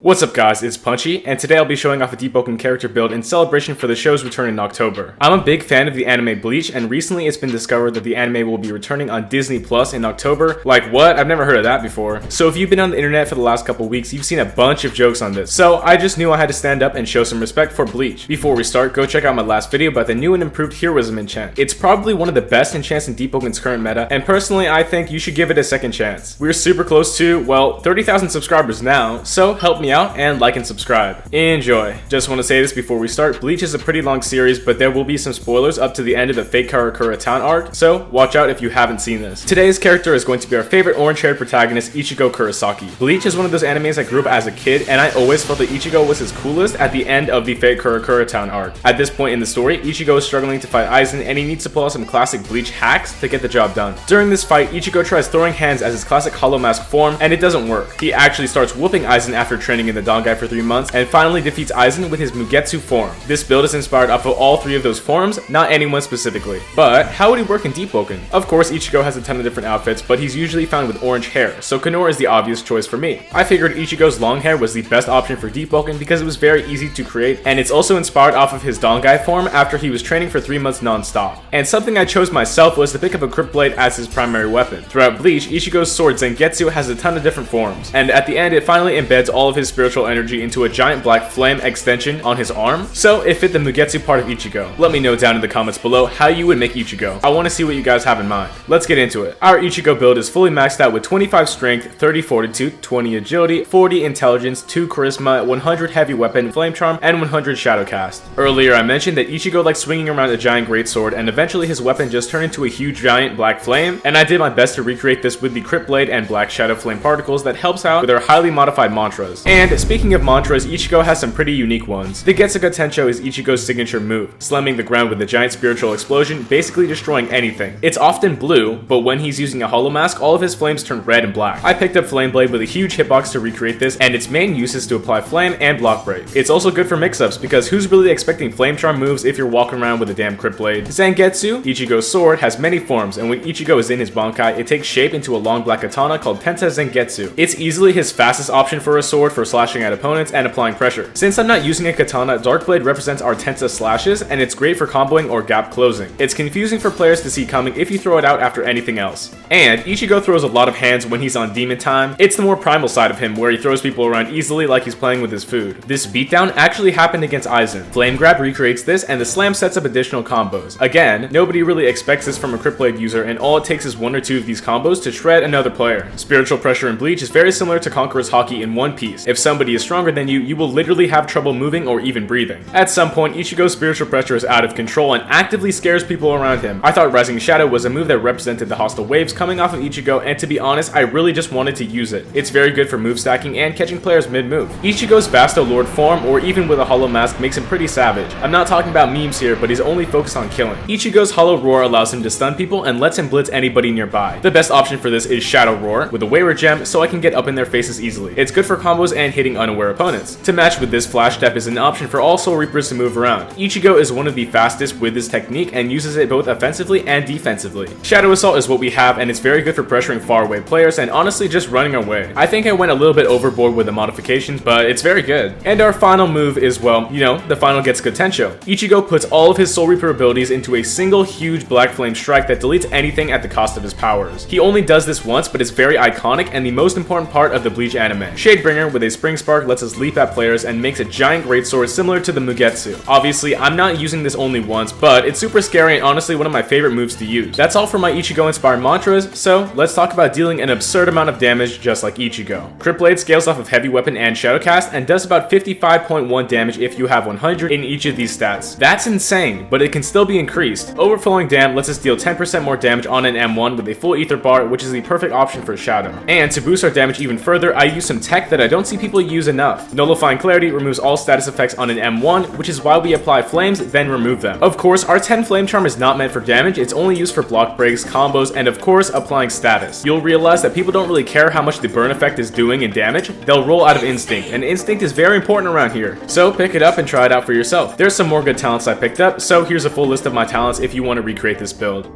What's up guys, it's Punchy, and today I'll be showing off a Deepwoken character build in celebration for the show's return in October. I'm a big fan of the anime Bleach, and recently it's been discovered that the anime will be returning on Disney Plus in October. Like what? I've never heard of that before. So if you've been on the internet for the last couple weeks, you've seen a bunch of jokes on this. So I just knew I had to stand up and show some respect for Bleach. Before we start, go check out my last video about the new and improved heroism enchant. It's probably one of the best enchants in Deepwoken's current meta, and personally I think you should give it a second chance. We're super close to, well, 30,000 subscribers now, so help me out and like and subscribe. Enjoy. Just want to say this before we start, Bleach is a pretty long series, but there will be some spoilers up to the end of the fake Karakura town arc, so watch out if you haven't seen this. Today's character is going to be our favorite orange-haired protagonist, Ichigo Kurosaki. Bleach is one of those animes I grew up as a kid, and I always felt that Ichigo was his coolest at the end of the fake Karakura town arc. At this point in the story, Ichigo is struggling to fight Aizen, and he needs to pull out some classic Bleach hacks to get the job done. During this fight, Ichigo tries throwing hands as his classic hollow mask form, and it doesn't work. He actually starts whooping Aizen after training in the Dangai for 3 months, and finally defeats Aizen with his Mugetsu form. This build is inspired off of all 3 of those forms, not anyone specifically. But how would he work in Deepwoken? Of course, Ichigo has a ton of different outfits, but he's usually found with orange hair, so Knorr is the obvious choice for me. I figured Ichigo's long hair was the best option for Deepwoken because it was very easy to create, and it's also inspired off of his Dangai form after he was training for 3 months non-stop. And something I chose myself was to pick up a Crypt Blade as his primary weapon. Throughout Bleach, Ichigo's sword Zangetsu has a ton of different forms, and at the end it finally embeds all of his spiritual energy into a giant black flame extension on his arm, so it fit the Mugetsu part of Ichigo. Let me know down in the comments below how you would make Ichigo. I want to see what you guys have in mind. Let's get into it. Our Ichigo build is fully maxed out with 25 strength, 30 fortitude, 20 agility, 40 intelligence, 2 charisma, 100 heavy weapon, flame charm, and 100 shadow cast. Earlier I mentioned that Ichigo likes swinging around a giant greatsword, and eventually his weapon just turned into a huge giant black flame, and I did my best to recreate this with the Crypt Blade and black shadow flame particles that helps out with our highly modified mantras. And speaking of mantras, Ichigo has some pretty unique ones. The Getsuga Tencho is Ichigo's signature move, slamming the ground with a giant spiritual explosion, basically destroying anything. It's often blue, but when he's using a hollow mask, all of his flames turn red and black. I picked up Flame Blade with a huge hitbox to recreate this, and its main use is to apply flame and block break. It's also good for mix-ups, because who's really expecting flame charm moves if you're walking around with a damn Crypt Blade? Zangetsu, Ichigo's sword, has many forms, and when Ichigo is in his Bankai, it takes shape into a long black katana called Tensa Zangetsu. It's easily his fastest option for a sword for slashing at opponents and applying pressure. Since I'm not using a katana, Dark Blade represents our Tensa slashes, and it's great for comboing or gap closing. It's confusing for players to see coming if you throw it out after anything else. And Ichigo throws a lot of hands when he's on demon time. It's the more primal side of him where he throws people around easily like he's playing with his food. This beatdown actually happened against Aizen. Flame Grab recreates this, and the slam sets up additional combos. Again, nobody really expects this from a Crypt Blade user, and all it takes is 1 or 2 of these combos to shred another player. Spiritual Pressure in Bleach is very similar to Conqueror's Haki in One Piece. If somebody is stronger than you, you will literally have trouble moving or even breathing. At some point, Ichigo's spiritual pressure is out of control and actively scares people around him. I thought Rising Shadow was a move that represented the hostile waves coming off of Ichigo, and to be honest, I really just wanted to use it. It's very good for move stacking and catching players mid-move. Ichigo's Vasto Lord form, or even with a hollow mask, makes him pretty savage. I'm not talking about memes here, but he's only focused on killing. Ichigo's Hollow Roar allows him to stun people and lets him blitz anybody nearby. The best option for this is Shadow Roar, with a Wayward Gem, so I can get up in their faces easily. It's good for combos and hitting unaware opponents. To match with this, Flash Step is an option for all Soul Reapers to move around. Ichigo is one of the fastest with this technique and uses it both offensively and defensively. Shadow Assault is what we have, and it's very good for pressuring far away players and honestly just running away. I think I went a little bit overboard with the modifications, but it's very good. And our final move is, well, you know, the final Getsuga Tencho. Ichigo puts all of his Soul Reaper abilities into a single huge black flame strike that deletes anything at the cost of his powers. He only does this once, but it's very iconic and the most important part of the Bleach anime. Shadebringer with a Spring Spark lets us leap at players and makes a giant greatsword similar to the Mugetsu. Obviously, I'm not using this only once, but it's super scary and honestly one of my favorite moves to use. That's all for my Ichigo inspired mantras, so let's talk about dealing an absurd amount of damage just like Ichigo. Crypt Blade scales off of heavy weapon and shadow cast and does about 55.1 damage if you have 100 in each of these stats. That's insane, but it can still be increased. Overflowing Dam lets us deal 10% more damage on an M1 with a full ether bar, which is the perfect option for Shadow. And to boost our damage even further, I use some tech that I don't see people use enough. Nullifying Clarity removes all status effects on an M1, which is why we apply flames, then remove them. Of course, our 10 flame charm is not meant for damage, it's only used for block breaks, combos, and of course, applying status. You'll realize that people don't really care how much the burn effect is doing in damage, they'll roll out of instinct, and instinct is very important around here. So pick it up and try it out for yourself. There's some more good talents I picked up, so here's a full list of my talents if you want to recreate this build.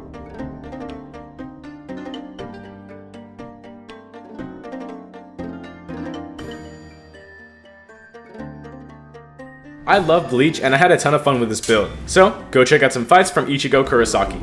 I love Bleach and I had a ton of fun with this build. So go check out some fights from Ichigo Kurosaki.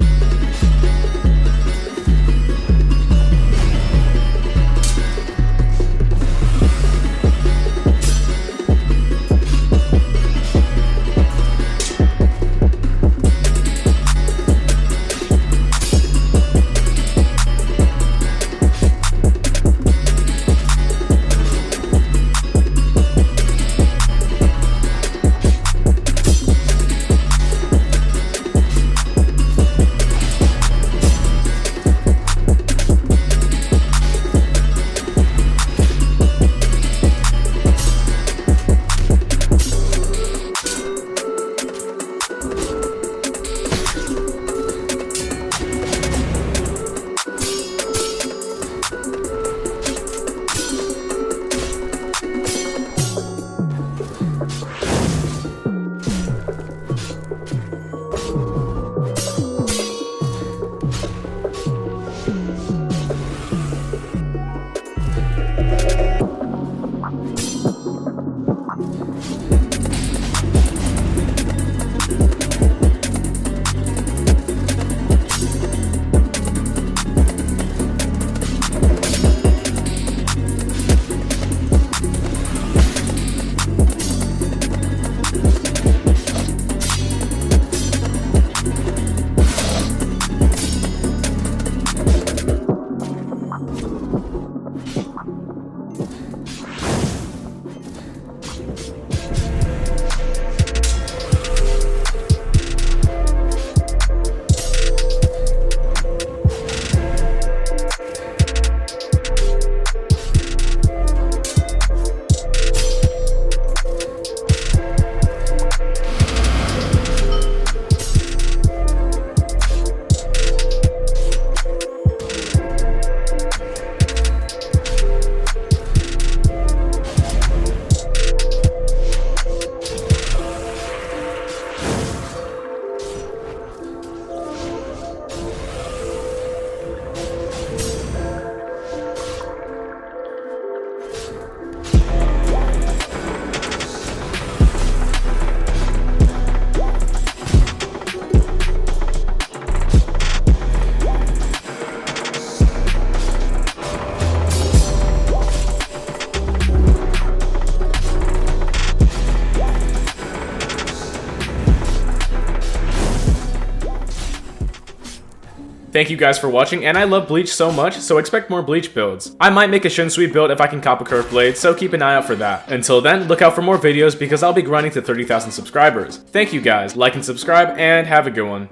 Thank you guys for watching, and I love Bleach so much, so expect more Bleach builds. I might make a Shunsui build if I can cop a curved blade, so keep an eye out for that. Until then, look out for more videos because I'll be grinding to 30,000 subscribers. Thank you guys, like and subscribe, and have a good one.